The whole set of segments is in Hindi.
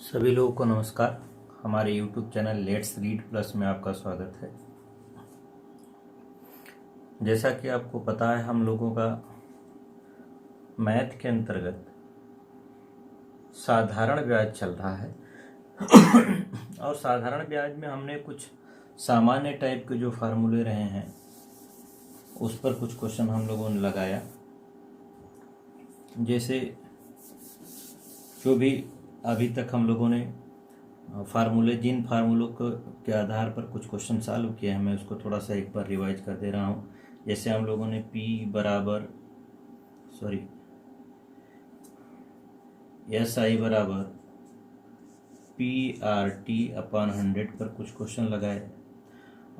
सभी लोगों को नमस्कार। हमारे YouTube channel let's read plus में आपका स्वागत है। जैसा कि आपको पता है, हम लोगों का मैथ के अंतर्गत साधारण ब्याज चल रहा है और साधारण ब्याज में हमने कुछ सामान्य टाइप के जो फार्मूले रहे हैं उस पर कुछ क्वेश्चन हम लोगों ने लगाया। जैसे जो भी अभी तक हम लोगों ने जिन फार्मूलों के आधार पर कुछ क्वेश्चन सॉल्व किए हैं, मैं उसको थोड़ा सा एक बार रिवाइज कर दे रहा हूँ। जैसे हम लोगों ने SI बराबर PRT अपॉन 100 पर कुछ क्वेश्चन लगाए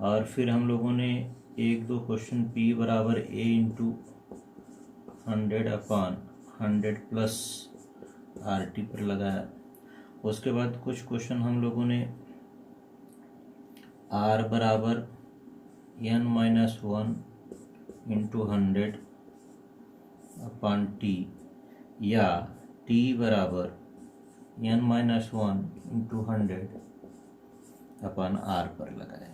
और फिर हम लोगों ने एक दो क्वेश्चन P बराबर A into 100 upon 100 plus RT पर लगाया। उसके बाद कुछ क्वेश्चन हम लोगों ने R बराबर n-1 इंटू 100 अपॉन T या T बराबर n-1 इंटू 100 अपॉन R पर लगाए।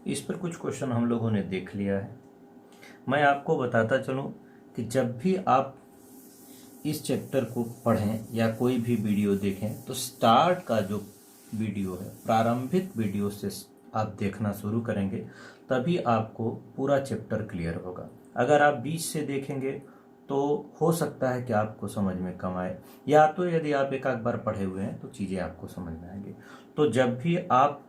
इस पर कुछ क्वेश्चन हम लोगों ने देख लिया है। मैं आपको बताता चलूं कि जब भी आप इस चैप्टर को पढ़ें या कोई भी वीडियो देखें तो स्टार्ट का जो वीडियो है, प्रारंभिक वीडियो से आप देखना शुरू करेंगे, तभी आपको पूरा चैप्टर क्लियर होगा। अगर आप बीच से देखेंगे तो हो सकता है कि आपको समझ में कम आए, या तो यदि आप एक आध बार पढ़े हुए हैं तो चीज़ें आपको समझ में आएंगी। तो जब भी आप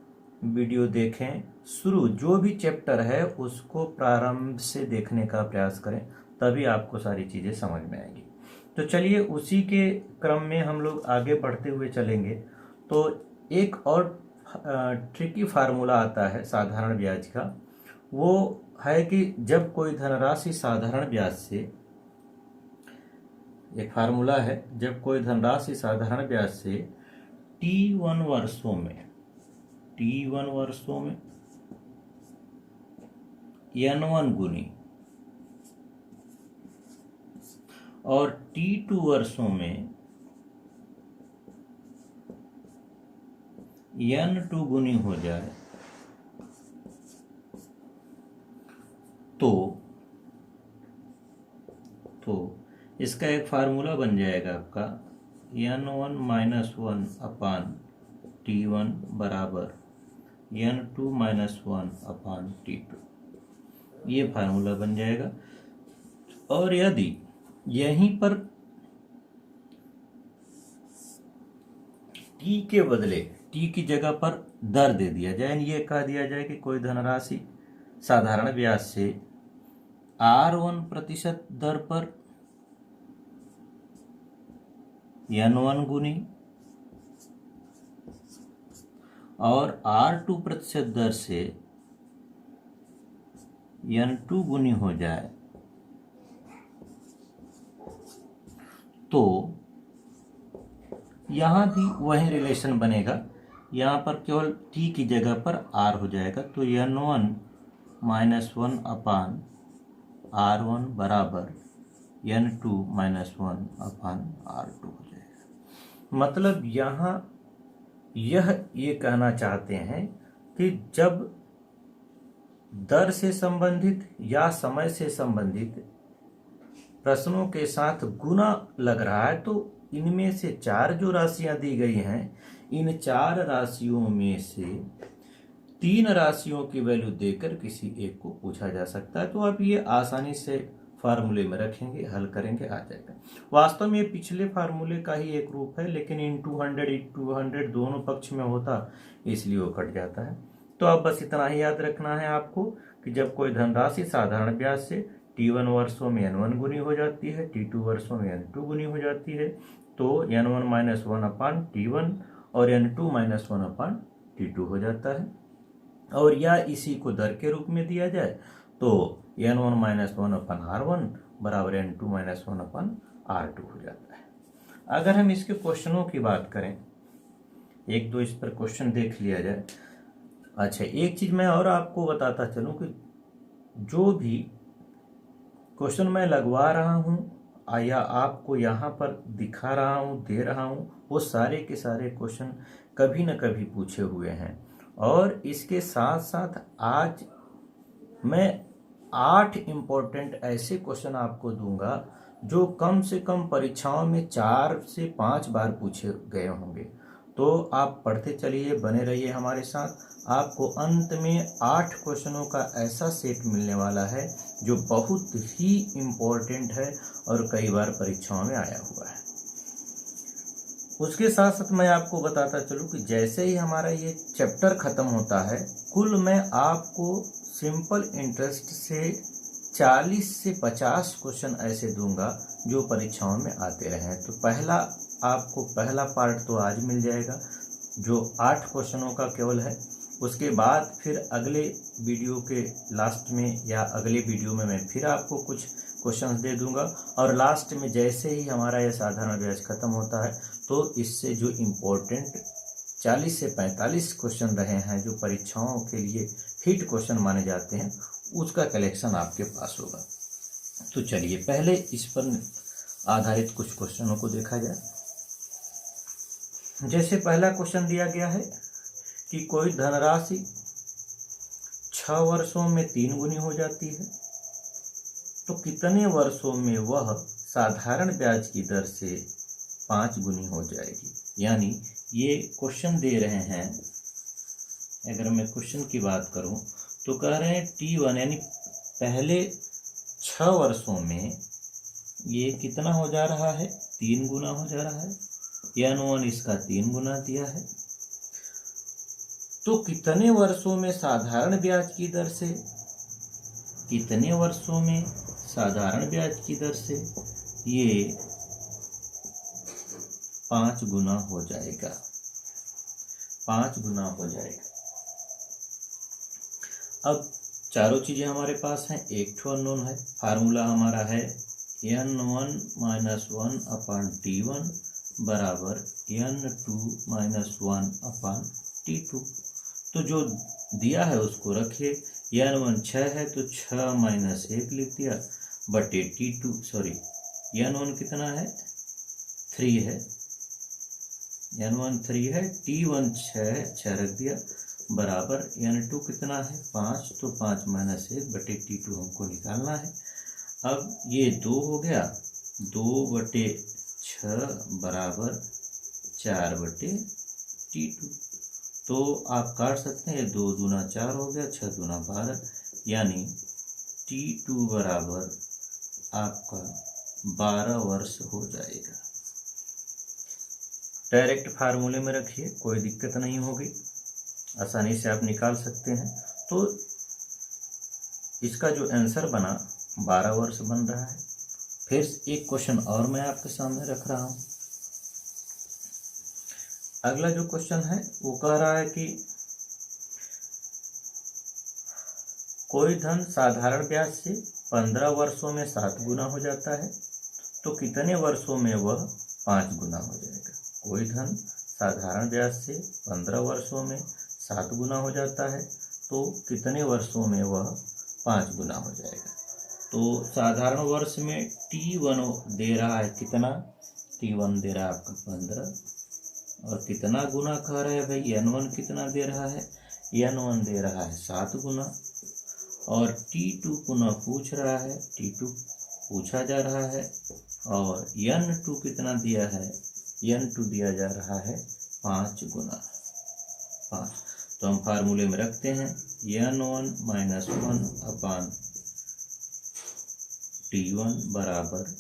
वीडियो देखें, जो भी चैप्टर है उसको प्रारंभ से देखने का प्रयास करें, तभी आपको सारी चीज़ें समझ में आएंगी। तो चलिए उसी के क्रम में हम लोग आगे बढ़ते हुए चलेंगे। तो एक और ट्रिकी फार्मूला आता है साधारण ब्याज का। वो है कि जब कोई धनराशि साधारण ब्याज से, एक फार्मूला है, जब कोई धनराशि साधारण ब्याज से T1 वर्षों में n1 गुनी और T2 वर्षों में n2 गुनी हो जाए तो इसका एक फार्मूला बन जाएगा आपका n1 - 1 अपान T1 बराबर n2 - 1 अपान T2। ये फार्मूला बन जाएगा। और यदि यहीं पर T के बदले T की जगह पर दर दे दिया जाए, ये कह दिया जाए कि कोई धनराशि साधारण ब्याज से R1% दर पर n1 गुनी और R2% दर से n2 गुनी हो जाए तो यहां भी वही रिलेशन बनेगा। यहां पर केवल T की जगह पर R हो जाएगा, तो n1 - 1 अपान R1 बराबर n2 - 1 अपान R2 हो जाएगा। मतलब यहाँ ये कहना चाहते हैं कि जब दर से संबंधित या समय से संबंधित प्रश्नों के साथ गुना लग रहा है, तो इनमें से चार जो राशियां दी गई हैं, इन चार राशियों में से तीन राशियों की वैल्यू देकर किसी एक को पूछा जा सकता है। तो आप ये आसानी से फार्मूले में रखेंगे, हल करेंगे, आ जाएगा। वास्तव में ये पिछले फार्मूले का ही एक रूप है, लेकिन इंटू 100 दोनों पक्ष में होता, इसलिए वो कट जाता है। तो अब बस इतना ही याद रखना है आपको कि जब कोई धनराशि साधारण ब्याज से T1 वर्षों में n1 गुनी हो जाती है, T2 वर्षों में n2 गुनी हो जाती है, तो n1 - 1 अपान T1 और n2 - 1 अपान T2 हो जाता है। और या इसी को दर के रूप में दिया जाए तो n1 - 1 अपान R1 बराबर n2 - 1 अपान R2 हो जाता है। अगर हम इसके क्वेश्चनों की बात करें, एक दो इस पर क्वेश्चन देख लिया जाए। अच्छा, एक चीज मैं और आपको बताता चलूं कि जो भी क्वेश्चन मैं लगवा रहा हूं, या आपको यहाँ पर दिखा रहा हूँ, दे रहा हूँ, वो सारे के सारे क्वेश्चन कभी न कभी पूछे हुए हैं। और इसके साथ साथ आज मैं 8 इम्पोर्टेंट ऐसे क्वेश्चन आपको दूंगा जो कम से कम परीक्षाओं में 4 से 5 बार पूछे गए होंगे। तो आप पढ़ते चलिए, बने रहिए हमारे साथ। आपको अंत में 8 क्वेश्चनों का ऐसा सेट मिलने वाला है जो बहुत ही इम्पोर्टेंट है और कई बार परीक्षाओं में आया हुआ है। उसके साथ साथ मैं आपको बताता चलूँ कि जैसे ही हमारा ये चैप्टर ख़त्म होता है, कुल मैं आपको सिंपल इंटरेस्ट से 40 से 50 क्वेश्चन ऐसे दूंगा जो परीक्षाओं में आते रहे हैं। तो पहला पार्ट तो आज मिल जाएगा जो 8 क्वेश्चनों का केवल है। उसके बाद फिर अगले वीडियो के लास्ट में या अगले वीडियो में मैं फिर आपको कुछ क्वेश्चंस दे दूंगा। और लास्ट में जैसे ही हमारा यह साधारण ब्याज खत्म होता है तो इससे जो इम्पोर्टेंट 40 से 45 क्वेश्चन रहे हैं जो परीक्षाओं के लिए हिट क्वेश्चन माने जाते हैं, उसका कलेक्शन आपके पास होगा। तो चलिए पहले इस पर आधारित कुछ क्वेश्चनों को देखा जाए। जैसे पहला क्वेश्चन दिया गया है कि कोई धनराशि 6 वर्षों में 3 गुनी हो जाती है, तो कितने वर्षों में वह साधारण ब्याज की दर से 5 गुनी हो जाएगी। यानी ये क्वेश्चन दे रहे हैं, अगर मैं क्वेश्चन की बात करूं तो कह रहे हैं T1 यानी पहले 6 वर्षों में ये कितना हो जा रहा है, 3 गुना हो जा रहा है। N1 इसका 3 गुना दिया है। तो कितने वर्षों में साधारण ब्याज की दर से, कितने वर्षों में साधारण ब्याज की दर से ये 5 गुना हो जाएगा, 5 गुना हो जाएगा। अब चारों चीजें हमारे पास हैं, एक ठो अननोन है। फार्मूला हमारा है N1 - 1 अपान T1 बराबर N2 - 1 अपान T2। तो जो दिया है उसको रखिए। N1 6 है तो 6 - 1 लिख दिया बटे T2, सॉरी N1 कितना है, 3 है, N1 3 है, T1 6 है, 6 रख दिया बराबर N2 कितना है, 5, तो 5 - 1 बटे T2 हमको निकालना है। अब ये 2 हो गया, 2 बटे 6 बराबर 4 बटे T2। तो आप काट सकते हैं, 2 दूना 4 हो गया, 6 दूना 12, यानी T2 बराबर आपका 12 वर्ष हो जाएगा। डायरेक्ट फार्मूले में रखिए, कोई दिक्कत नहीं होगी, आसानी से आप निकाल सकते हैं। तो इसका जो आंसर बना 12 वर्ष बन रहा है। फिर एक क्वेश्चन और मैं आपके सामने रख रहा हूं। अगला जो क्वेश्चन है वो कह रहा है कि कोई धन साधारण ब्याज से 15 वर्षों में 7 गुना हो जाता है, तो कितने वर्षों में वह 5 गुना हो जाएगा। कोई धन साधारण ब्याज से 15 वर्षों में 7 गुना हो जाता है, तो कितने वर्षों में वह 5 गुना हो जाएगा। तो साधारण वर्ष में T1 दे रहा है कितना, T1 दे रहा है आपका 15, और कितना गुना कह रहे हैं भाई, N1 कितना दे रहा है, N1 दे रहा है 7 गुना, और T2 पुनः पूछ रहा है, T2 पूछा जा रहा है, और N2 कितना दिया है, N2 दिया जा रहा है 5 गुना 5। तो हम फार्मूले में रखते हैं N1 - 1 अपान T1 बराबर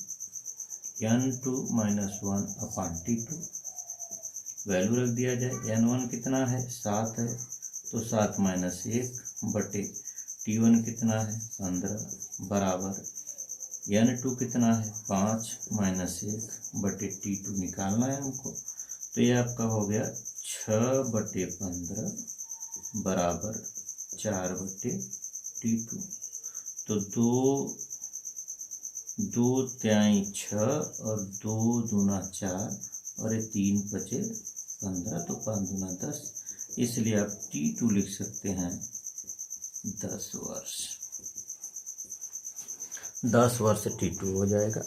N2 - 1 अपान T2। वैल्यू रख दिया जाए, N1 कितना है, 7 है, तो 7 - 1 बटे T1 कितना है, 15 बराबर N2 कितना है, 5 - 1 बटे T2 निकालना है हमको। तो ये आपका हो गया 6 बटे 15 बराबर 4 बटे T2। तो 2 तिहाई 6 और 2 दूना 4 और 3 बचे 15, तो 5 दूना 10, इसलिए आप T2 लिख सकते हैं 10 वर्ष। 10 वर्ष T2 हो जाएगा।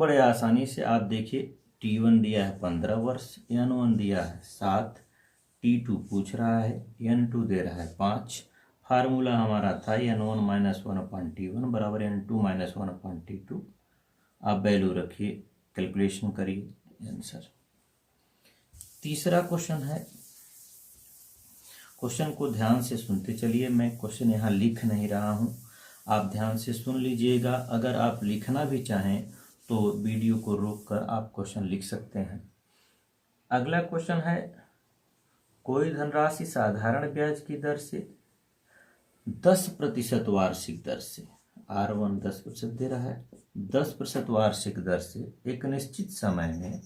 बड़े आसानी से आप देखिए, T1 दिया है 15 वर्ष, N1 दिया है 7, T2 पूछ रहा है, N2 दे रहा है 5। फार्मूला हमारा था N1 माइनस 1/T1 बराबर N2 माइनस 1/T2। आप वैल्यू रखिए, कैलकुलेशन करिए, आंसर। तीसरा क्वेश्चन है, क्वेश्चन को ध्यान से सुनते चलिए। मैं क्वेश्चन यहाँ लिख नहीं रहा हूँ, आप ध्यान से सुन लीजिएगा। अगर आप लिखना भी चाहें तो वीडियो को रोककर आप क्वेश्चन लिख सकते हैं। अगला क्वेश्चन है, कोई धनराशि साधारण ब्याज की दर से 10% वार्षिक दर से, R1 10% दे रहा है, 10% वार्षिक दर से एक निश्चित समय में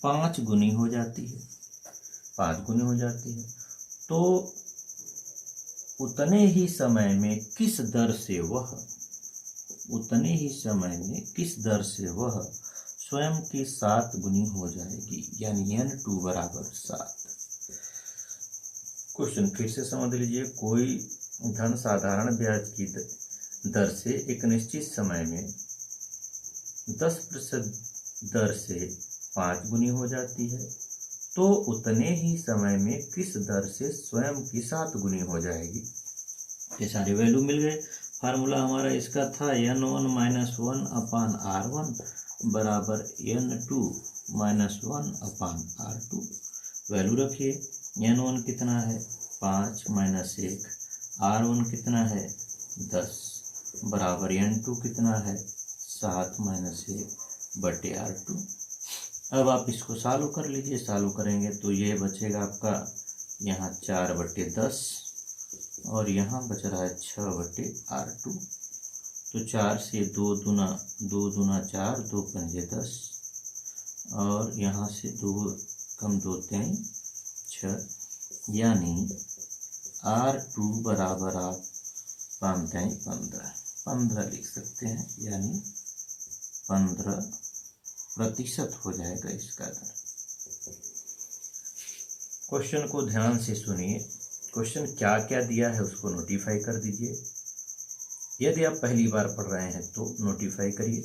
5 गुनी हो जाती है, 5 गुनी हो जाती है, तो उतने ही समय में किस दर से वह, उतने ही समय में किस दर से वह स्वयं की 7 गुनी हो जाएगी, यानी N2 बराबर 7। क्वेश्चन फिर से समझ लीजिए। कोई धन साधारण ब्याज की दर से एक निश्चित समय में 10% दर से 5 गुनी हो जाती है, तो उतने ही समय में किस दर से स्वयं की 7 गुनी हो जाएगी। ये सारे वैल्यू मिल गए। फार्मूला हमारा इसका था N1 माइनस 1/R1 बराबर N2 माइनस 1/R2। वैल्यू रखिए, N1 कितना है 5 माइनस 1, R1 कितना है 10 बराबर N2 कितना है 7 माइनस 1/R2। अब आप इसको सॉल्व कर लीजिए। सॉल्व करेंगे तो ये बचेगा आपका यहाँ 4/10 और यहाँ बच रहा है 6/R2। तो 4 से 2 दूना 4, 2 पंजे 10 और यहाँ से 2 कम 2 3 6, यानी R2 बराबर आप 15 लिख सकते हैं, यानी 15% हो जाएगा इसका दर। क्वेश्चन को ध्यान से सुनिए। क्वेश्चन क्या क्या दिया है उसको नोटिफाई कर दीजिए। यदि आप पहली बार पढ़ रहे हैं तो नोटिफाई करिए।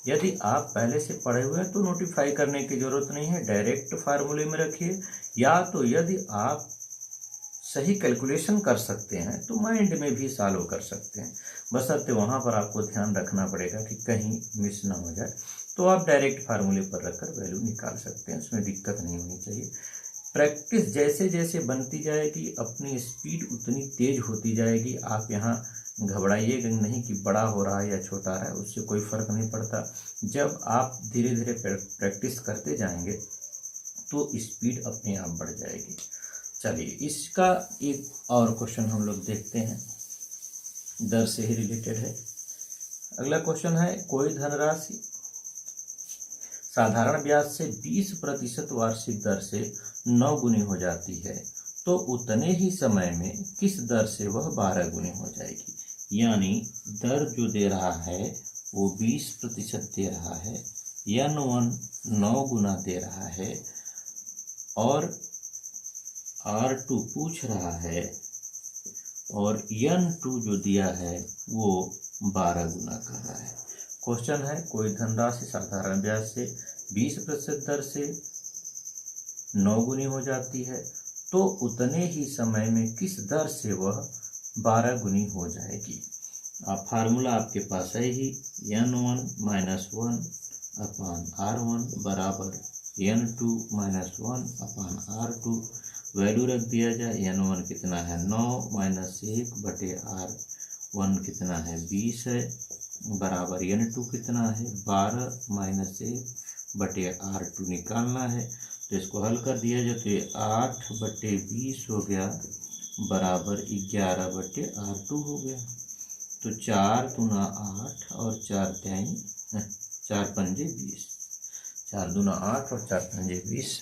यदि आप पहले से पढ़े हुए हैं तो नोटिफाई करने की ज़रूरत नहीं है, डायरेक्ट फार्मूले में रखिए। या तो यदि आप सही कैलकुलेशन कर सकते हैं तो माइंड में भी सॉल्व कर सकते हैं, बशर्ते वहाँ पर आपको ध्यान रखना पड़ेगा कि कहीं मिस ना हो जाए। तो आप डायरेक्ट फार्मूले पर रखकर वैल्यू निकाल सकते हैं, उसमें दिक्कत नहीं होनी चाहिए। प्रैक्टिस जैसे जैसे बनती जाएगी अपनी स्पीड उतनी तेज होती जाएगी। आप यहाँ घबराइएगा नहीं कि बड़ा हो रहा है या छोटा है, उससे कोई फर्क नहीं पड़ता। जब आप धीरे धीरे प्रैक्टिस करते जाएंगे तो स्पीड अपने आप बढ़ जाएगी। चलिए, इसका एक और क्वेश्चन हम लोग देखते हैं, दर से ही रिलेटेड है। अगला क्वेश्चन है, कोई धनराशि साधारण ब्याज से 20% वार्षिक दर से 9 गुनी हो जाती है, तो उतने ही समय में किस दर से वह 12 गुनी हो जाएगी। यानी दर जो दे रहा है वो 20% दे रहा है, N1 9 गुना दे रहा है और R2 पूछ रहा है, और N2 जो दिया है वो 12 गुना कर रहा है। क्वेश्चन है, कोई धनराशि साधारण ब्याज से 20% दर से 9 गुनी हो जाती है, तो उतने ही समय में किस दर से वह 12 गुनी हो जाएगी। आप फार्मूला आपके पास है ही, N1 माइनस 1/R1 बराबर N2 माइनस 1/R2। वैल्यू रख दिया जाए, N1 कितना है 9 माइनस 1/R1 कितना है 20 है बराबर N2 कितना है 12 माइनस 1/R2 निकालना है। तो इसको हल कर दिया जाए तो ये 8/20 हो गया बराबर 11/R2 हो गया। तो 4 दूना 8 और 4 पंजे 20, 4 दूना 8 और 4 पंजे 20।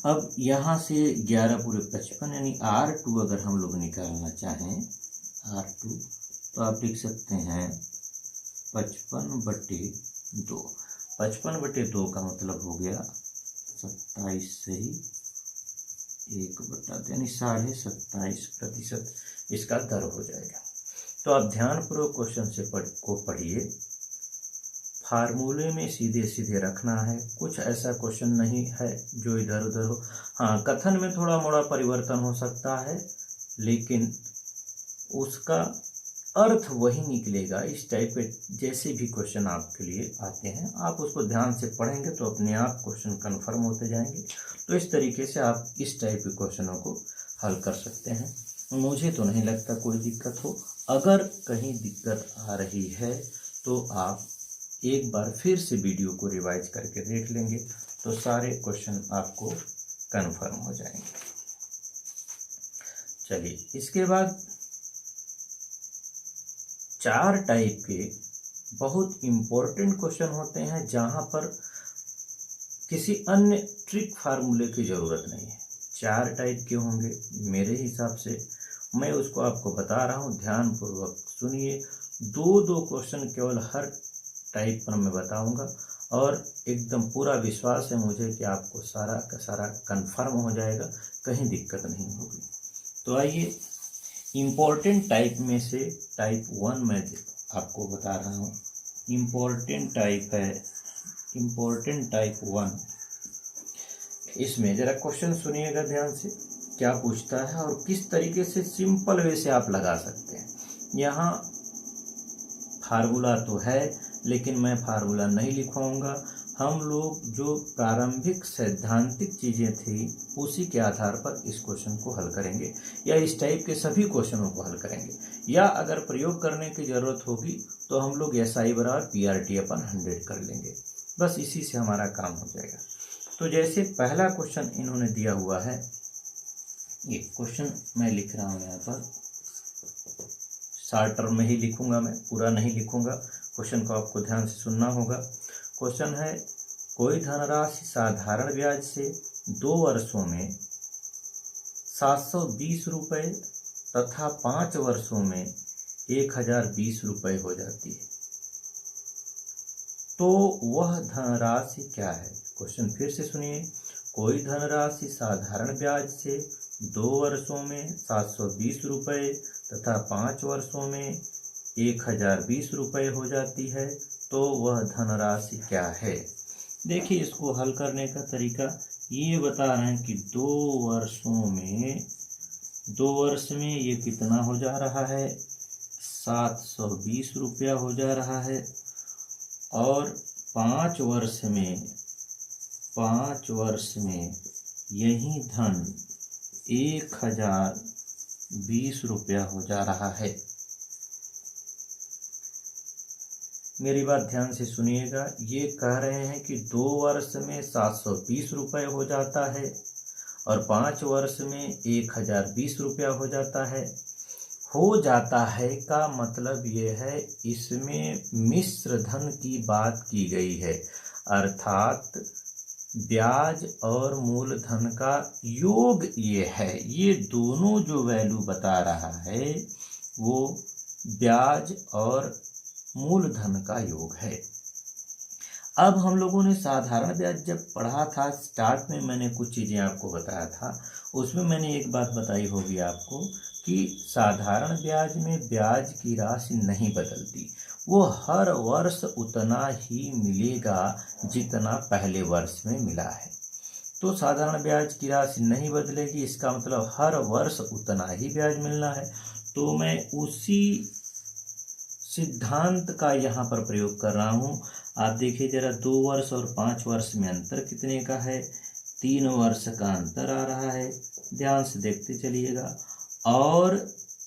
अब यहाँ से 11 पूरे 55, यानी R2 अगर हम लोग निकालना चाहें R2 तो आप लिख सकते हैं 55/2। 55/2 का मतलब हो गया 27 से ही 1/2, यानी 27.5% इसका दर हो जाएगा। तो आप ध्यानपूर्वक क्वेश्चन से को पढ़िए। फार्मूले में सीधे सीधे रखना है, कुछ ऐसा क्वेश्चन नहीं है जो इधर उधर हो। हाँ, कथन में थोड़ा मोड़ा परिवर्तन हो सकता है, लेकिन उसका अर्थ वही निकलेगा। इस टाइप के जैसे भी क्वेश्चन आपके लिए आते हैं, आप उसको ध्यान से पढ़ेंगे तो अपने आप क्वेश्चन कन्फर्म होते जाएंगे। तो इस तरीके से आप इस टाइप के क्वेश्चनों को हल कर सकते हैं। मुझे तो नहीं लगता कोई दिक्कत हो। अगर कहीं दिक्कत आ रही है तो आप एक बार फिर से वीडियो को रिवाइज करके देख लेंगे तो सारे क्वेश्चन आपको कन्फर्म हो जाएंगे। चलिए, इसके बाद 4 टाइप के बहुत इम्पोर्टेंट क्वेश्चन होते हैं जहां पर किसी अन्य ट्रिक फार्मूले की ज़रूरत नहीं है। 4 टाइप के होंगे मेरे हिसाब से, मैं उसको आपको बता रहा हूँ, ध्यानपूर्वक सुनिए। 2 क्वेश्चन केवल हर टाइप पर मैं बताऊंगा और एकदम पूरा विश्वास है मुझे कि आपको सारा का सारा कंफर्म हो जाएगा, कहीं दिक्कत नहीं होगी। तो आइए, इम्पोर्टेंट टाइप में से टाइप 1 मैं आपको बता रहा हूँ। इम्पोर्टेंट टाइप है, इम्पोर्टेंट टाइप 1। इसमें ज़रा क्वेश्चन सुनिएगा ध्यान से, क्या पूछता है और किस तरीके से सिंपल वे से आप लगा सकते हैं। यहाँ फार्मूला तो है, लेकिन मैं फार्मूला नहीं लिखवाऊंगा। हम लोग जो प्रारंभिक सैद्धांतिक चीज़ें थी उसी के आधार पर इस क्वेश्चन को हल करेंगे, या इस टाइप के सभी क्वेश्चनों को हल करेंगे। या अगर प्रयोग करने की ज़रूरत होगी तो हम लोग SI बराबर PRT/100 कर लेंगे। बस इसी से हमारा काम हो जाएगा। तो जैसे पहला क्वेश्चन इन्होंने दिया हुआ है, ये क्वेश्चन मैं लिख रहा हूँ यहाँ पर, शॉर्ट टर्म में ही लिखूंगा, मैं पूरा नहीं लिखूंगा। क्वेश्चन को आपको ध्यान से सुनना होगा। क्वेश्चन है, कोई धनराशि साधारण ब्याज से 2 वर्षों में 720 रुपये तथा 5 वर्षों में 1020 रुपये हो जाती है, तो वह धनराशि क्या है। क्वेश्चन फिर से सुनिए। कोई धनराशि साधारण ब्याज से 2 वर्षों में 720 रुपये तथा 5 वर्षों में 1020 रुपये हो जाती है, तो वह धनराशि क्या है। देखिए, इसको हल करने का तरीका ये बता रहे हैं कि 2 वर्ष में ये कितना हो जा रहा है, 720 रुपया हो जा रहा है, और 5 वर्ष में यही धन 1020 रुपया हो जा रहा है। मेरी बात ध्यान से सुनिएगा। ये कह रहे हैं कि 2 वर्ष में 720 रुपये हो जाता है और 5 वर्ष में 1020 रुपया हो जाता है। हो जाता है का मतलब ये है, इसमें मिश्र धन की बात की गई है, अर्थात ब्याज और मूलधन का योग ये है। ये दोनों जो वैल्यू बता रहा है वो ब्याज और मूलधन का योग है। अब हम लोगों ने साधारण ब्याज जब पढ़ा था, स्टार्ट में मैंने कुछ चीज़ें आपको बताया था, उसमें मैंने एक बात बताई होगी आपको कि साधारण ब्याज में ब्याज की राशि नहीं बदलती, वो हर वर्ष उतना ही मिलेगा जितना पहले वर्ष में मिला है। तो साधारण ब्याज की राशि नहीं बदलेगी, इसका मतलब हर वर्ष उतना ही ब्याज मिलना है। तो मैं उसी सिद्धांत का यहाँ पर प्रयोग कर रहा हूँ। आप देखिए जरा, 2 वर्ष और 5 वर्ष में अंतर कितने का है, 3 वर्ष का अंतर आ रहा है, ध्यान से देखते चलिएगा। और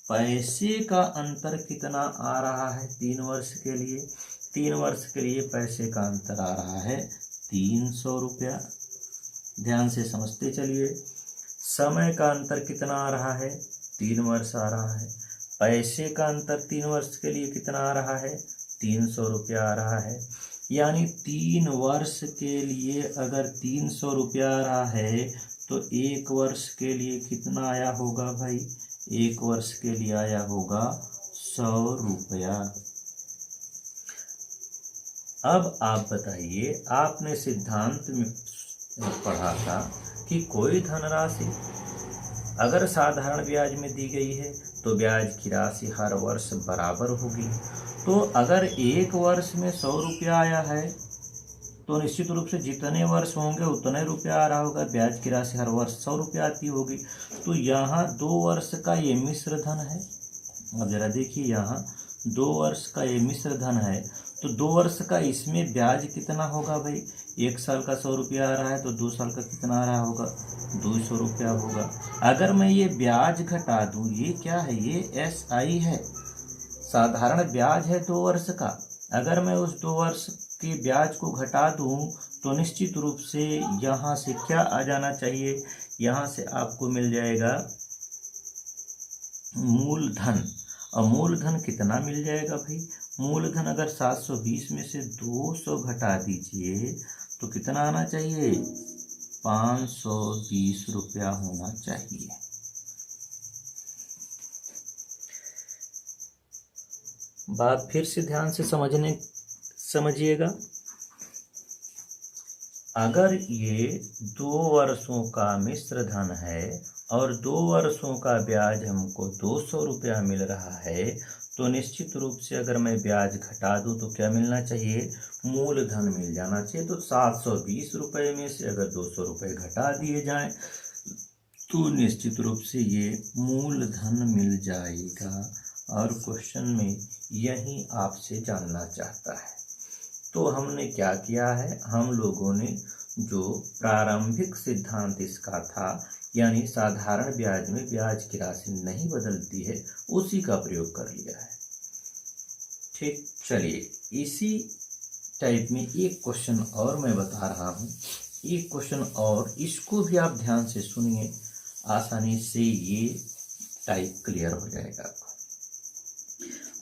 पैसे का अंतर कितना आ रहा है 3 वर्ष के लिए, 3 वर्ष के लिए पैसे का अंतर आ रहा है 300 रुपया, ध्यान से समझते चलिए। समय का अंतर कितना आ रहा है, 3 वर्ष आ रहा है। पैसे का अंतर 3 वर्ष के लिए कितना आ रहा है, 300 रुपया आ रहा है। यानी 3 वर्ष के लिए अगर 300 रुपया आ रहा है तो 1 वर्ष के लिए कितना आया होगा भाई, 1 वर्ष के लिए आया होगा 100 रुपया। अब आप बताइए, आपने सिद्धांत में पढ़ा था कि कोई धनराशि अगर साधारण ब्याज में दी गई है तो ब्याज की राशि हर वर्ष बराबर होगी। तो अगर एक वर्ष में 100 रुपया आया है तो निश्चित रूप से जितने वर्ष होंगे उतने रुपया आ रहा होगा, ब्याज की राशि हर वर्ष 100 रुपया आती होगी। तो यहाँ 2 वर्ष का ये मिश्र धन है। अब जरा देखिए, यहाँ 2 वर्ष का ये मिश्र धन है, तो 2 वर्ष का इसमें ब्याज कितना होगा भाई? 1 साल का 100 रुपया आ रहा है तो 2 साल का कितना आ रहा होगा? 200 रुपया होगा। अगर मैं ये ब्याज घटा दूं, ये क्या है? ये SI है, साधारण ब्याज है 2 वर्ष का। अगर मैं उस 2 वर्ष के ब्याज को घटा दूं तो निश्चित रूप से यहाँ से क्या आ जाना चाहिए? यहाँ से आपको मिल जाएगा मूलधन। और मूलधन कितना मिल जाएगा भाई? मूलधन अगर 720 में से 200 घटा दीजिए तो कितना आना चाहिए? 520 रुपया होना चाहिए। बात फिर से ध्यान से समझिएगा। अगर ये 2 वर्षों का मिश्र धन है और 2 वर्षों का ब्याज हमको 200 रुपया मिल रहा है, तो निश्चित रूप से अगर मैं ब्याज घटा दूं तो क्या मिलना चाहिए? मूलधन मिल जाना चाहिए। तो 720 रुपये में से अगर 200 रुपये घटा दिए जाएं तो निश्चित रूप से ये मूलधन मिल जाएगा। और क्वेश्चन में यही आपसे जानना चाहता है। तो हमने क्या किया है? हम लोगों ने जो प्रारंभिक सिद्धांत इसका था, यानी साधारण ब्याज में ब्याज की राशि नहीं बदलती है, उसी का प्रयोग कर लिया है। ठीक, चलिए इसी टाइप में एक क्वेश्चन और मैं बता रहा हूँ। एक क्वेश्चन और, इसको भी आप ध्यान से सुनिए, आसानी से ये टाइप क्लियर हो जाएगा।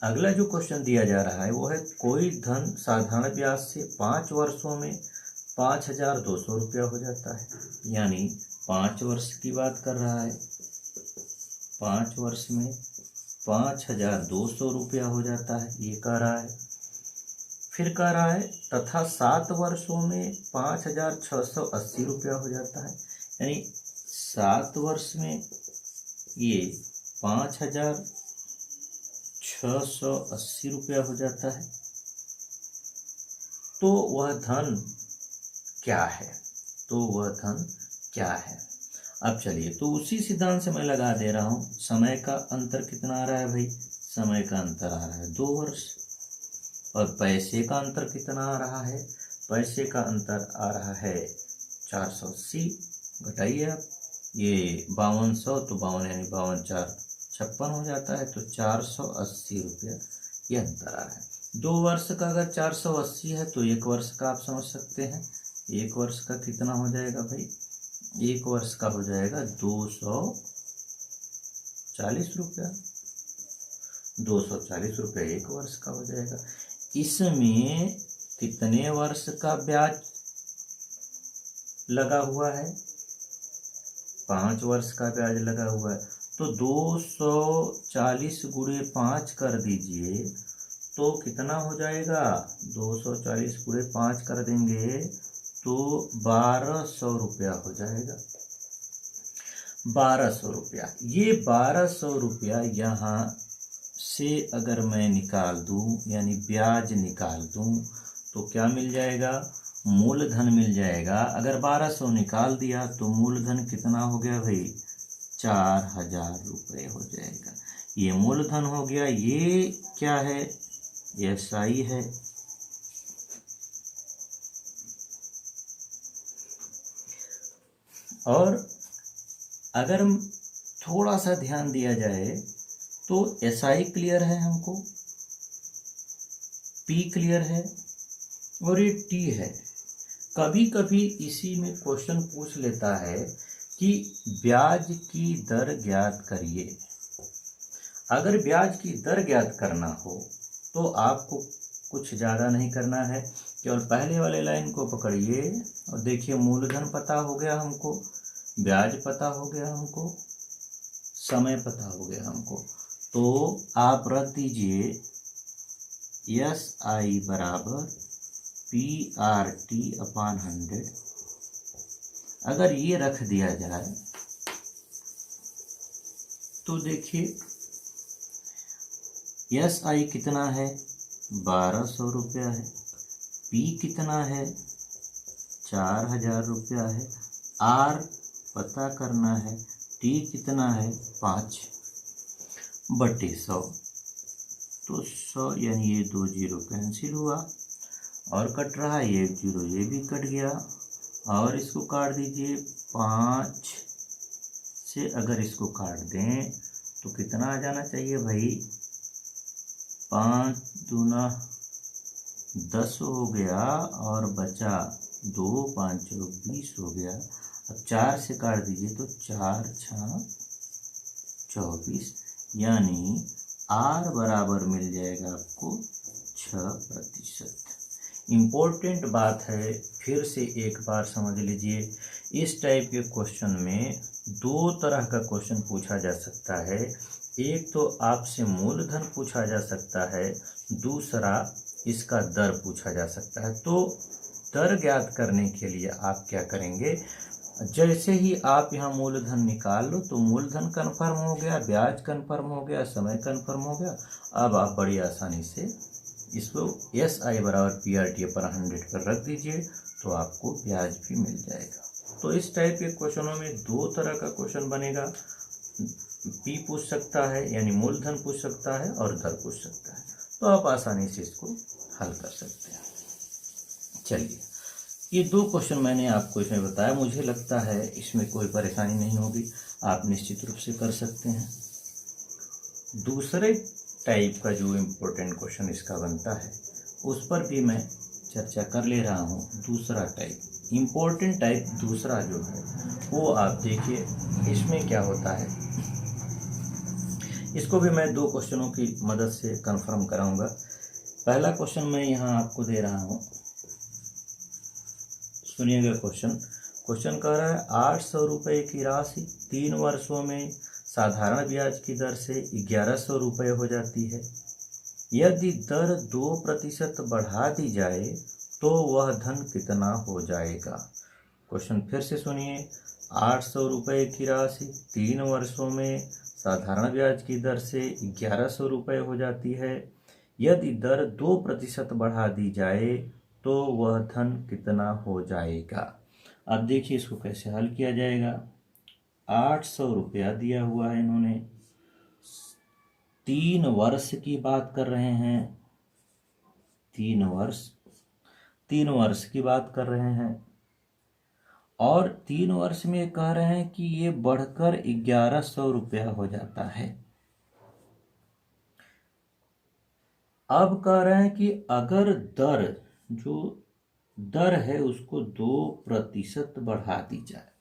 अगला जो क्वेश्चन दिया जा रहा है वो है, कोई धन साधारण ब्याज से 5 वर्षों में 5200 रुपया हो जाता है। यानी 5 वर्ष की बात कर रहा है, 5 वर्ष में 5200 रुपया हो जाता है, ये कह रहा है। फिर कह रहा है तथा 7 वर्षों में 5680 रुपया हो जाता है। यानी 7 वर्ष में ये 5680 रुपया हो जाता है। तो वह धन क्या है? अब चलिए, तो उसी सिद्धांत से मैं लगा दे रहा हूं। समय का अंतर कितना आ रहा है भाई? समय का अंतर आ रहा है 2 वर्ष। और पैसे का अंतर कितना आ रहा है? पैसे का अंतर आ रहा है 480। घटाइए आप, ये 5200 तो 52 यानी 52 4 56 हो जाता है, तो 480 रुपया ये अंतर आ रहा है। 2 वर्ष का अगर 480 है तो 1 वर्ष का आप समझ सकते हैं। 1 वर्ष का कितना हो जाएगा भाई? 1 वर्ष का हो जाएगा 240 रुपया। 240 रुपया 1 वर्ष का हो जाएगा। इसमें कितने वर्ष का ब्याज लगा हुआ है? 5 वर्ष का ब्याज लगा हुआ है। तो 240 गुणे 5 कर दीजिए तो कितना हो जाएगा? 240 गुणे 5 कर देंगे तो 1200 रुपया हो जाएगा। 1200 रुपया, ये 1200 रुपया यहाँ से अगर मैं निकाल दूँ, यानी ब्याज निकाल दूँ, तो क्या मिल जाएगा? मूलधन मिल जाएगा। अगर 1200 निकाल दिया तो मूलधन कितना हो गया भाई? 4000 रुपये हो जाएगा। ये मूलधन हो गया। ये क्या है? SI है। और अगर थोड़ा सा ध्यान दिया जाए तो SI क्लियर है हमको, P क्लियर है और ये T है। कभी कभी इसी में क्वेश्चन पूछ लेता है कि ब्याज की दर ज्ञात करिए। अगर ब्याज की दर ज्ञात करना हो तो आपको कुछ ज़्यादा नहीं करना है, केवल पहले वाले लाइन को पकड़िए और देखिए, मूलधन पता हो गया हमको, ब्याज पता हो गया हमको, समय पता हो गया हमको। तो आप रख दीजिए SI बराबर PRT/100। अगर ये रख दिया जाए तो देखिए एस आई कितना है, 1200 रुपया है, पी कितना है, 4000 रुपया है, आर पता करना है, टी कितना है, 5/100। तो 100 यानी ये 2 जीरो कैंसिल हुआ और कट रहा है 1 जीरो, ये भी कट गया और इसको काट दीजिए। 5 से अगर इसको काट दें तो कितना आ जाना चाहिए भाई, 5 दूना 10 हो गया और बचा 2, 5 20 हो गया। अब 4 से काट दीजिए तो 4 6 24, यानी आर बराबर मिल जाएगा आपको 6%। इम्पोर्टेंट बात है, फिर से एक बार समझ लीजिए, इस टाइप के क्वेश्चन में 2 तरह का क्वेश्चन पूछा जा सकता है। एक तो आपसे मूलधन पूछा जा सकता है, दूसरा इसका दर पूछा जा सकता है। तो दर ज्ञात करने के लिए आप क्या करेंगे, जैसे ही आप यहाँ मूलधन निकाल लो तो मूलधन कन्फर्म हो गया, ब्याज कन्फर्म हो गया, समय कन्फर्म हो गया। अब आप बड़ी आसानी से इसको एस आई बराबर पी आर टी पर 100 पर रख दीजिए तो आपको ब्याज भी मिल जाएगा। तो इस टाइप के क्वेश्चनों में 2 तरह का क्वेश्चन बनेगा, पी पूछ सकता है यानी मूलधन पूछ सकता है और दर पूछ सकता है। तो आप आसानी से इसको हल कर सकते हैं। चलिए, ये 2 क्वेश्चन मैंने आपको इसमें बताया, मुझे लगता है इसमें कोई परेशानी नहीं होगी, आप निश्चित रूप से कर सकते हैं। दूसरे टाइप का जो इम्पोर्टेंट क्वेश्चन इसका बनता है उस पर भी मैं चर्चा कर ले रहा हूँ। दूसरा टाइप, इम्पोर्टेंट टाइप दूसरा जो है वो आप देखिए, इसमें क्या होता है, इसको भी मैं 2 क्वेश्चनों की मदद से कंफर्म कराऊंगा। पहला क्वेश्चन मैं यहाँ आपको दे रहा हूँ, सुनिएगा। क्वेश्चन कह रहा है 800 रुपये की राशि 3 वर्षों में साधारण ब्याज की दर से 1100 रुपये हो जाती है। यदि दर 2% बढ़ा दी जाए तो वह धन कितना हो जाएगा। क्वेश्चन फिर से सुनिए, 800 रुपये की राशि 3 वर्षों में साधारण ब्याज की दर से 1100 रुपये हो जाती है। यदि दर 2% बढ़ा दी जाए तो वह धन कितना हो जाएगा। अब देखिए इसको कैसे हल किया जाएगा। 800 रुपया दिया हुआ है इन्होंने, 3 वर्ष की बात कर रहे हैं, 3 वर्ष की बात कर रहे हैं और 3 वर्ष में कह रहे हैं कि ये बढ़कर 1100 रुपया हो जाता है। अब कह रहे हैं कि अगर जो दर है उसको 2% बढ़ा दी जाए।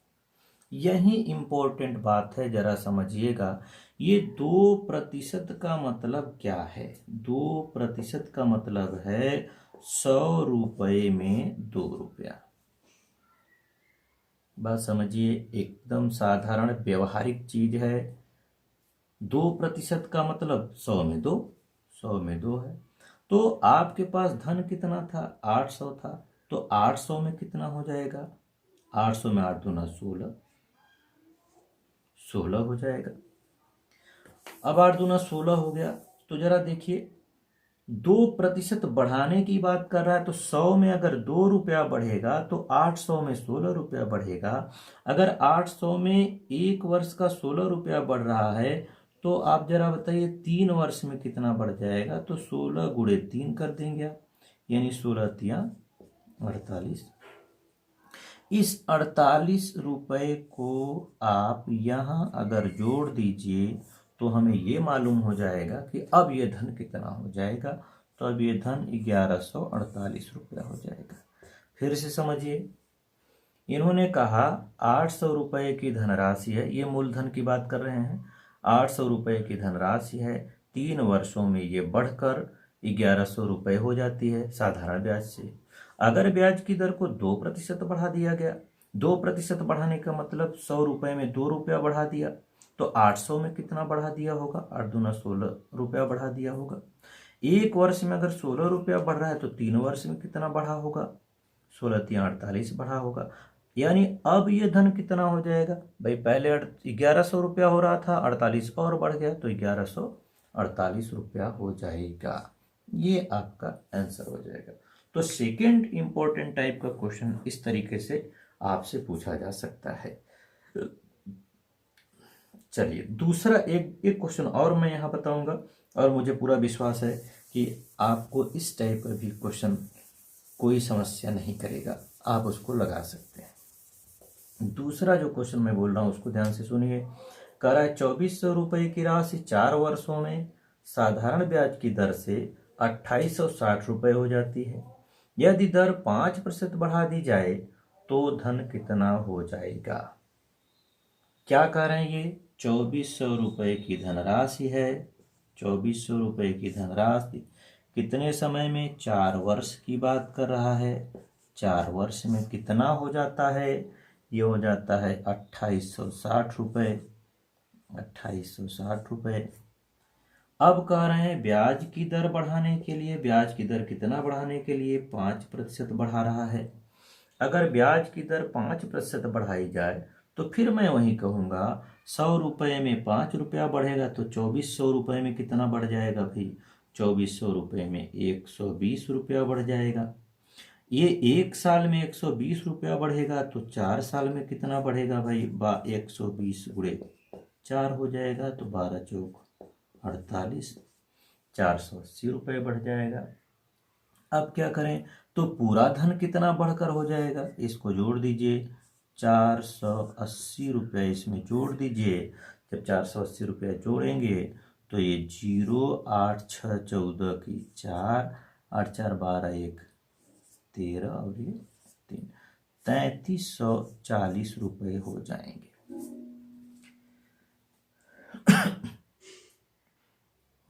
यही इम्पोर्टेंट बात है, जरा समझिएगा। ये 2% का मतलब क्या है? 2% का मतलब है 100 रुपये में 2 रुपया। बात समझिए, एकदम साधारण व्यवहारिक चीज है। 2% का मतलब 100 में 2, 100 में 2 है। तो आपके पास धन कितना था? 800 था। तो 800 में कितना हो जाएगा? 800 में 8 दूना 16, 16 हो जाएगा। अब 8 दूना 16 हो गया। तो जरा देखिए, 2% बढ़ाने की बात कर रहा है, तो 100 में अगर 2 रुपया बढ़ेगा तो 800 में 16 रुपया बढ़ेगा। अगर 800 में 1 वर्ष का 16 रुपया बढ़ रहा है तो आप जरा बताइए 3 वर्ष में कितना बढ़ जाएगा। तो 16 गुणे 3 कर देंगे आप, यानी 16 तिया 48। इस 48 रुपये को आप यहाँ अगर जोड़ दीजिए तो हमें ये मालूम हो जाएगा कि अब ये धन कितना हो जाएगा। तो अब ये धन 1148 रुपया हो जाएगा। फिर से समझिए, इन्होंने कहा 800 रुपये की धनराशि है, ये मूलधन की बात कर रहे हैं। 800 रुपये की धनराशि है, 3 वर्षों में ये बढ़कर 1100 रुपये हो जाती है साधारण ब्याज से। अगर ब्याज की दर को 2% बढ़ा दिया गया, 2% बढ़ाने का मतलब 100 रुपये में 2 रुपया बढ़ा दिया, तो 800 में कितना बढ़ा दिया होगा? 8 दूना 16 रुपया बढ़ा दिया होगा। 1 वर्ष में अगर 16 रुपया बढ़ रहा है तो 3 वर्ष में कितना बढ़ा होगा? 16 तिया 48 बढ़ा होगा। यानी अब ये धन कितना हो जाएगा भाई, पहले 1100 रुपया हो रहा था, 48 और बढ़ गया तो 1148 रुपया हो जाएगा। ये आपका आंसर हो जाएगा। तो सेकेंड इंपॉर्टेंट टाइप का क्वेश्चन इस तरीके से आपसे पूछा जा सकता है। चलिए दूसरा एक क्वेश्चन और मैं यहाँ बताऊंगा, और मुझे पूरा विश्वास है कि आपको इस टाइप का भी क्वेश्चन कोई समस्या नहीं करेगा, आप उसको लगा सकते हैं। दूसरा जो क्वेश्चन मैं बोल रहा हूँ उसको ध्यान से सुनिए। कह रहा है 2400 रुपये की राशि 4 वर्षों में साधारण ब्याज की दर से 2860 रुपये हो जाती है। यदि दर 5% बढ़ा दी जाए तो धन कितना हो जाएगा। क्या कह रहे हैं, ये 2400 रुपये की धनराशि है। 2400 रुपये की धनराशि कितने समय में, 4 वर्ष की बात कर रहा है। 4 वर्ष में कितना हो जाता है, ये हो जाता है 2860 रुपये। 2860 रुपये। अब कह रहे हैं ब्याज की दर बढ़ाने के लिए, ब्याज की दर कितना बढ़ाने के लिए, 5% बढ़ा रहा है। अगर ब्याज की दर 5% बढ़ाई जाए तो फिर मैं वही कहूँगा 100 रुपये में 5 रुपया बढ़ेगा तो 2400 रुपये में कितना बढ़ जाएगा भाई, 2400 रुपये में 120 रुपया बढ़ जाएगा। ये 1 साल में 120 रुपया बढ़ेगा तो 4 साल में कितना बढ़ेगा भाई, 120 गुणे 4 हो जाएगा तो 12 चौक 48, 480 रुपये बढ़ जाएगा। अब क्या करें, तो पूरा धन कितना बढ़कर हो जाएगा, इसको जोड़ दीजिए, 480 रुपये इसमें जोड़ दीजिए। जब 480 रुपये जोड़ेंगे तो ये 0, 8, 6, 14 की 4, 8, 4, 12, 1, 13 और ये 3, 3340 रुपये हो जाएंगे।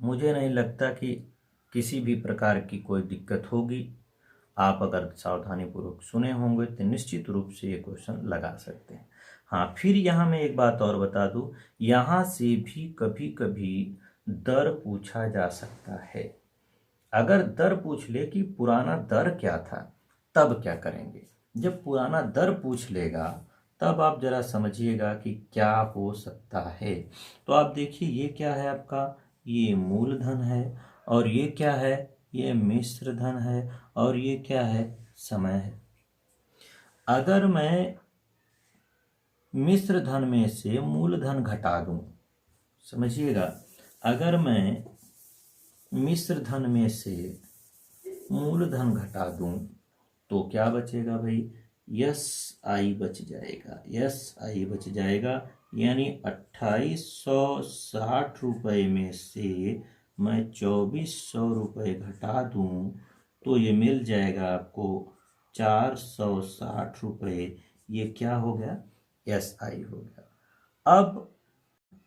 मुझे नहीं लगता कि किसी भी प्रकार की कोई दिक्कत होगी। आप अगर सावधानी पूर्वक सुने होंगे तो निश्चित रूप से ये क्वेश्चन लगा सकते हैं। हाँ, फिर यहाँ मैं एक बात और बता दूँ, यहाँ से भी कभी कभी दर पूछा जा सकता है। अगर दर पूछ ले कि पुराना दर क्या था, तब क्या करेंगे। जब पुराना दर पूछ लेगा तब आप जरा समझिएगा कि क्या हो सकता है। तो आप देखिए ये क्या है आपका, ये मूलधन है, और ये क्या है, ये मिश्र धन है, और ये क्या है, समय है। अगर मैं मिश्र धन में से मूलधन घटा दूं, समझिएगा, अगर मैं मिश्र धन में से मूलधन घटा दूं तो क्या बचेगा भाई, यस आई बच जाएगा, यस आई बच जाएगा। यानी 2860 रुपये में से मैं 2400 रुपये घटा दूं तो ये मिल जाएगा आपको 460 रुपये। ये क्या हो गया, एस आई हो गया। अब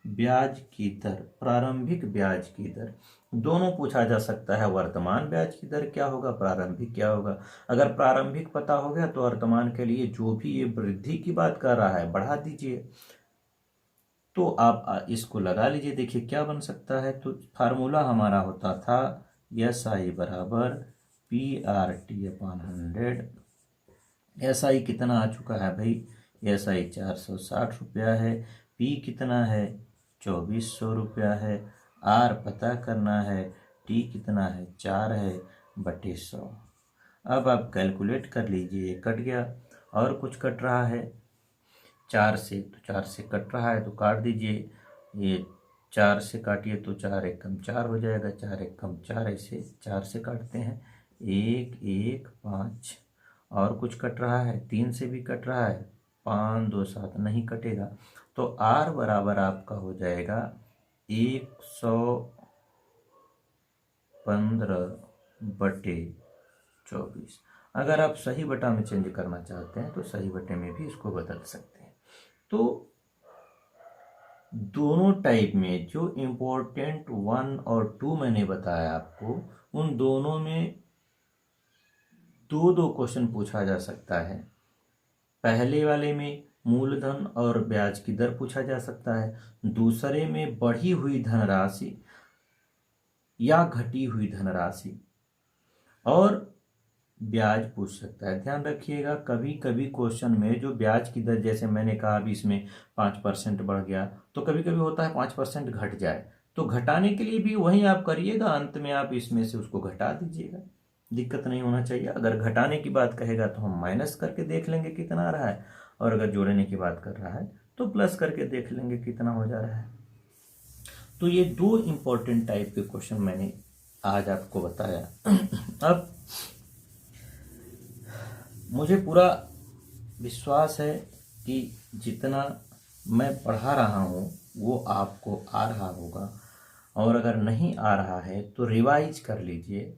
ब्याज की दर, प्रारंभिक ब्याज की दर, दोनों पूछा जा सकता है। वर्तमान ब्याज की दर क्या होगा, प्रारंभिक क्या होगा। अगर प्रारंभिक पता हो गया तो वर्तमान के लिए जो भी ये वृद्धि की बात कर रहा है बढ़ा दीजिए। तो आप इसको लगा लीजिए, देखिए क्या बन सकता है। तो फार्मूला हमारा होता था एस आई बराबर PRT/100। एस आई कितना आ चुका है भाई, एस आई 460 रुपया है, पी कितना है 2400 रुपया है, आर पता करना है, टी कितना है 4 है बटे 100। अब आप कैलकुलेट कर लीजिए, कट गया। और कुछ कट रहा है 4 से, तो 4 से कट रहा है तो काट दीजिए। ये 4 से काटिए तो 4 1 कम 4 हो जाएगा, 4 1 कम 4, ऐसे 4 से काटते हैं, 1 1 5। और कुछ कट रहा है, 3 से भी कट रहा है, 5 2 7 नहीं कटेगा। तो आर बराबर आपका हो जाएगा 115/24। अगर आप सही बटा में चेंज करना चाहते हैं तो सही बटे में भी इसको बदल सकते हैं। तो दोनों टाइप में जो इम्पोर्टेंट 1 और 2 मैंने बताया आपको, उन दोनों में दो क्वेश्चन पूछा जा सकता है। पहले वाले में मूलधन और ब्याज की दर पूछा जा सकता है, दूसरे में बढ़ी हुई धनराशि या घटी हुई धनराशि। और ब्याज पूछ सकता है। ध्यान रखिएगा, कभी कभी क्वेश्चन में जो ब्याज की दर, जैसे मैंने कहा अभी इसमें 5% बढ़ गया, तो कभी कभी होता है 5% घट जाए, तो घटाने के लिए भी वही आप करिएगा, अंत में आप इसमें से उसको घटा दीजिएगा, दिक्कत नहीं होना चाहिए। अगर घटाने की बात कहेगा तो हम माइनस करके देख लेंगे कितना आ रहा है, और अगर जोड़ने की बात कर रहा है तो प्लस करके देख लेंगे कितना हो जा रहा है। तो ये दो इंपॉर्टेंट टाइप के क्वेश्चन मैंने आज आपको बताया। अब मुझे पूरा विश्वास है कि जितना मैं पढ़ा रहा हूँ वो आपको आ रहा होगा, और अगर नहीं आ रहा है तो रिवाइज कर लीजिए,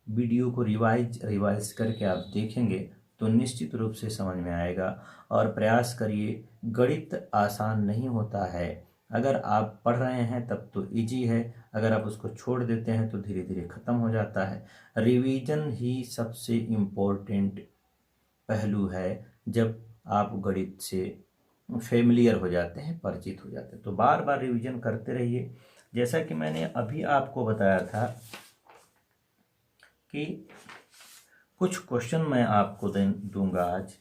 वीडियो को रिवाइज करके आप देखेंगे तो निश्चित रूप से समझ में आएगा। और प्रयास करिए, गणित आसान नहीं होता है, अगर आप पढ़ रहे हैं तब तो इजी है, अगर आप उसको छोड़ देते हैं तो धीरे धीरे ख़त्म हो जाता है। रिवीजन ही सबसे इम्पोर्टेंट पहलू है, जब आप गणित से फेमिलियर हो जाते हैं, परिचित हो जाते हैं, तो बार बार रिवीजन करते रहिए। जैसा कि मैंने अभी आपको बताया था कि कुछ क्वेश्चन मैं आपको दूंगा आज,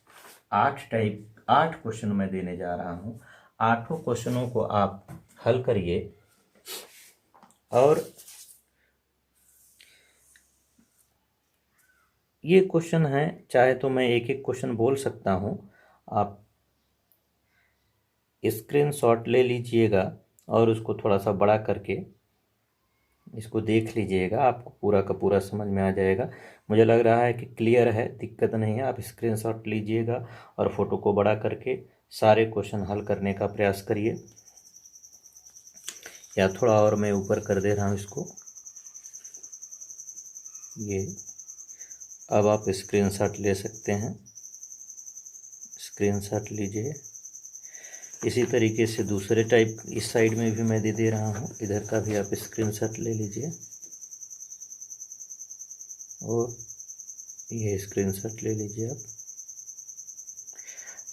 8 क्वेश्चन मैं देने जा रहा हूँ। 8 क्वेश्चनों को आप हल करिए, और ये क्वेश्चन है, चाहे तो मैं एक एक क्वेश्चन बोल सकता हूँ, आप स्क्रीनशॉट ले लीजिएगा और उसको थोड़ा सा बड़ा करके इसको देख लीजिएगा, आपको पूरा का पूरा समझ में आ जाएगा। मुझे लग रहा है कि क्लियर है, दिक्कत नहीं है। आप स्क्रीनशॉट लीजिएगा और फोटो को बड़ा करके सारे क्वेश्चन हल करने का प्रयास करिए, या थोड़ा और मैं ऊपर कर दे रहा हूँ इसको, ये अब आप स्क्रीनशॉट ले सकते हैं, स्क्रीनशॉट लीजिए। इसी तरीके से दूसरे टाइप इस साइड में भी मैं दे रहा हूँ, इधर का भी आप स्क्रीनशॉट ले लीजिए, और ये स्क्रीनशॉट ले लीजिए आप।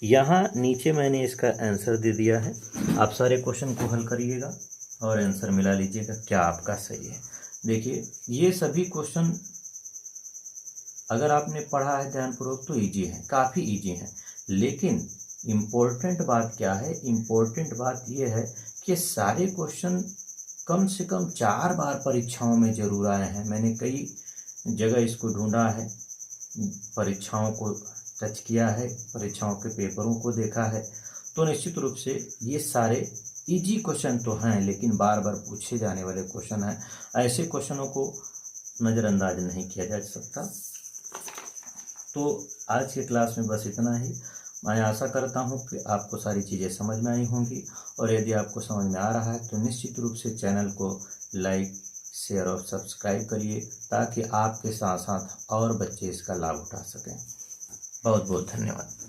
यहाँ नीचे मैंने इसका आंसर दे दिया है, आप सारे क्वेश्चन को हल करिएगा और आंसर मिला लीजिएगा क्या आपका सही है। देखिए, ये सभी क्वेश्चन अगर आपने पढ़ा है ध्यानपूर्वक तो इजी है, काफ़ी इजी है, लेकिन इम्पोर्टेंट बात क्या है, इम्पोर्टेंट बात यह है कि सारे क्वेश्चन कम से कम 4 बार परीक्षाओं में ज़रूर आए हैं। मैंने कई जगह इसको ढूंढा है, परीक्षाओं को टच किया है, परीक्षाओं के पेपरों को देखा है, तो निश्चित रूप से ये सारे इजी क्वेश्चन तो हैं, लेकिन बार बार पूछे जाने वाले क्वेश्चन हैं। ऐसे क्वेश्चनों को नज़रअंदाज नहीं किया जा सकता। तो आज के क्लास में बस इतना ही। मैं आशा करता हूं कि आपको सारी चीज़ें समझ में आई होंगी, और यदि आपको समझ में आ रहा है तो निश्चित रूप से चैनल को लाइक, शेयर और सब्सक्राइब करिए, ताकि आपके साथ साथ और बच्चे इसका लाभ उठा सकें। बहुत बहुत धन्यवाद।